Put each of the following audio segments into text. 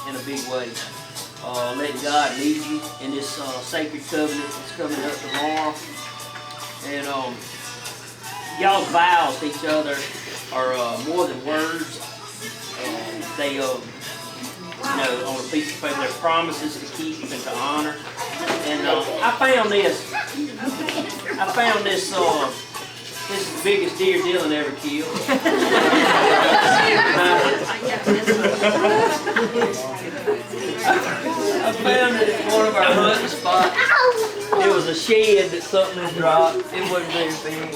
in a big way. Letting God lead you in this sacred covenant that's coming up tomorrow. And y'all's vows to each other are more than words. They, you know, on a piece of paper, they're promises to keep and to honor. And I found this. This is the biggest deer Dylan ever killed. I found it at one of our hunting spots. It was a shed that something had dropped. It wasn't very big.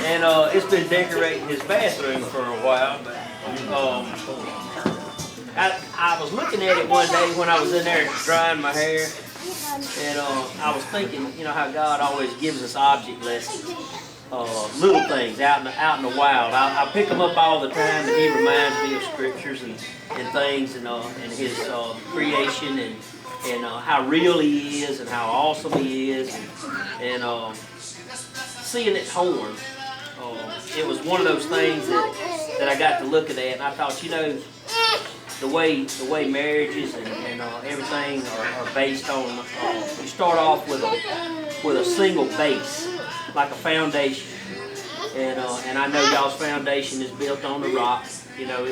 And it's been decorating his bathroom for a while. But I was looking at it one day when I was in there drying my hair. And I was thinking, you know, how God always gives us object lessons. Little things out in the wild. I pick them up all the time, and He reminds me of scriptures and things, and His creation, and how real He is, and how awesome He is, and seeing that horn. It was one of those things that I got to looking at, and I thought, you know, the way marriages and everything are based on. You start off with a single base, like a foundation, and I know y'all's foundation is built on the rock. You know,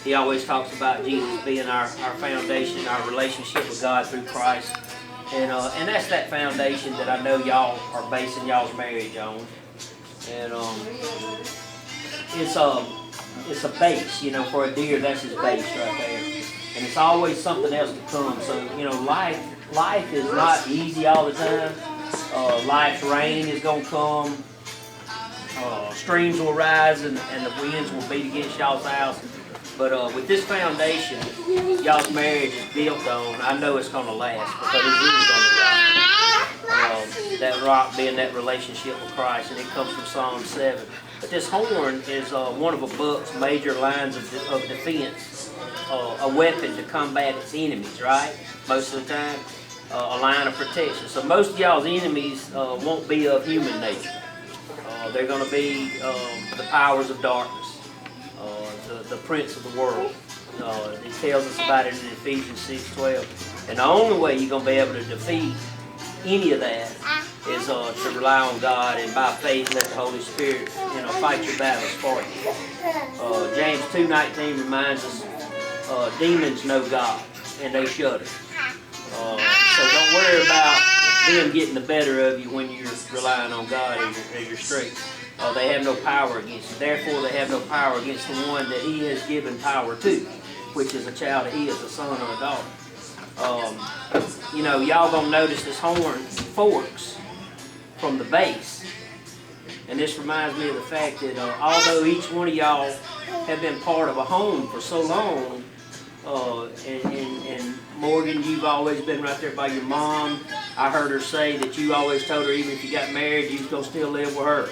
he always talks about Jesus being our foundation, our relationship with God through Christ, and that's that foundation that I know y'all are basing y'all's marriage on, and it's a base, you know, for a deer. That's his base right there, and it's always something else to come. So, you know, life is not easy all the time. Life's rain is going to come, streams will rise, and the winds will beat against y'all's house. But with this foundation y'all's marriage is built on, I know it's going to last, because it is on the rock. That rock being that relationship with Christ, and it comes from Psalm 7. But this horn is one of a buck's major lines of defense, a weapon to combat its enemies, right? Most of the time. A line of protection. So most of y'all's enemies won't be of human nature. They're going to be the powers of darkness, the prince of the world. It tells us about it in Ephesians 6:12. And the only way you're going to be able to defeat any of that is to rely on God, and by faith let the Holy Spirit, you know, fight your battles for you. James 2:19 reminds us demons know God and they shudder. So don't worry about them getting the better of you when you're relying on God as your strength. They have no power against you. Therefore, they have no power against the one that He has given power to, which is a child of His, a son or a daughter. You know, y'all gonna notice this horn forks from the base. And this reminds me of the fact that although each one of y'all have been part of a home for so long, and Morgan, you've always been right there by your mom. I heard her say that you always told her even if you got married, you was going to still live with her.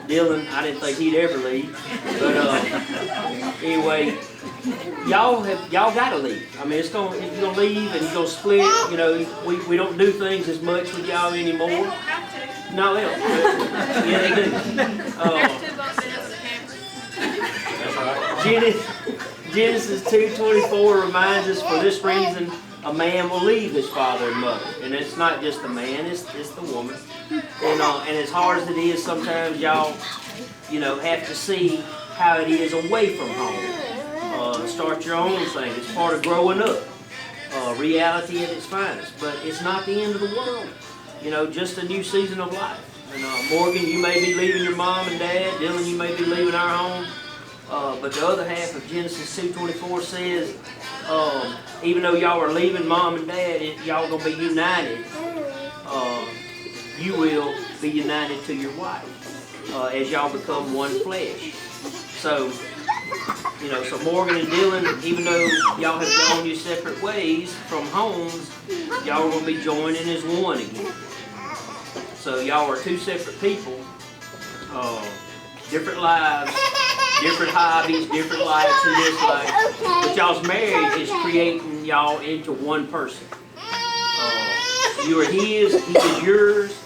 Dylan, I didn't think he'd ever leave. But anyway, y'all got to leave. I mean, if you're going to leave and you're going to split, you know, we don't do things as much with y'all anymore. No, they don't. Yeah, they do. That's right. Genesis 2:24 reminds us, for this reason a man will leave his father and mother. And it's not just the man, it's the woman. And as hard as it is, sometimes y'all, you know, have to see how it is away from home. Start your own thing. It's part of growing up. Reality at its finest. But it's not the end of the world. You know, just a new season of life. And Morgan, you may be leaving your mom and dad. Dylan, you may be leaving our home. But the other half of Genesis 2:24 says, even though y'all are leaving mom and dad, y'all going to be united. You will be united to your wife as y'all become one flesh. So, you know, so Morgan and Dylan, even though y'all have gone your separate ways from homes, y'all are going to be joining as one again. So y'all are two separate people, different lives, different hobbies, different likes and dislikes. But y'all's marriage is creating y'all into one person. You are His, He is yours.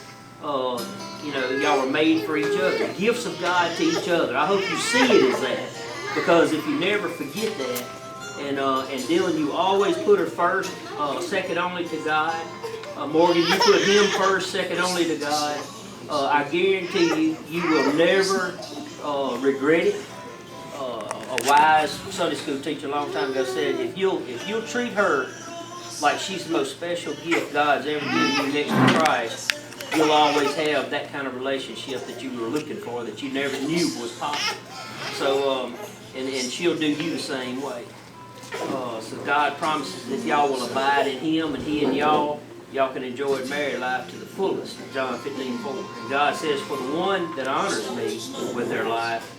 You know, y'all are made for each other. Gifts of God to each other. I hope you see it as that. Because if you never forget that, And Dylan, you always put her first, second only to God. Morgan, you put him first, second only to God. I guarantee you, you will never regret it. A wise Sunday school teacher a long time ago said, if you'll treat her like she's the most special gift God's ever given you next to Christ, you'll always have that kind of relationship that you were looking for, that you never knew was possible. So, and she'll do you the same way. So God promises if y'all will abide in Him and He in y'all can enjoy married life to the fullest. John 15:4. And God says, for the one that honors me with their life,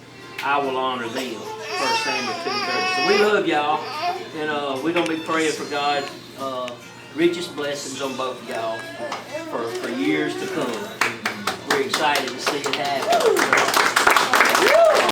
I will honor them. 1 Samuel 2:30. So we love y'all, and we're going to be praying for God's richest blessings on both of y'all for years to come. We're excited to see it happen.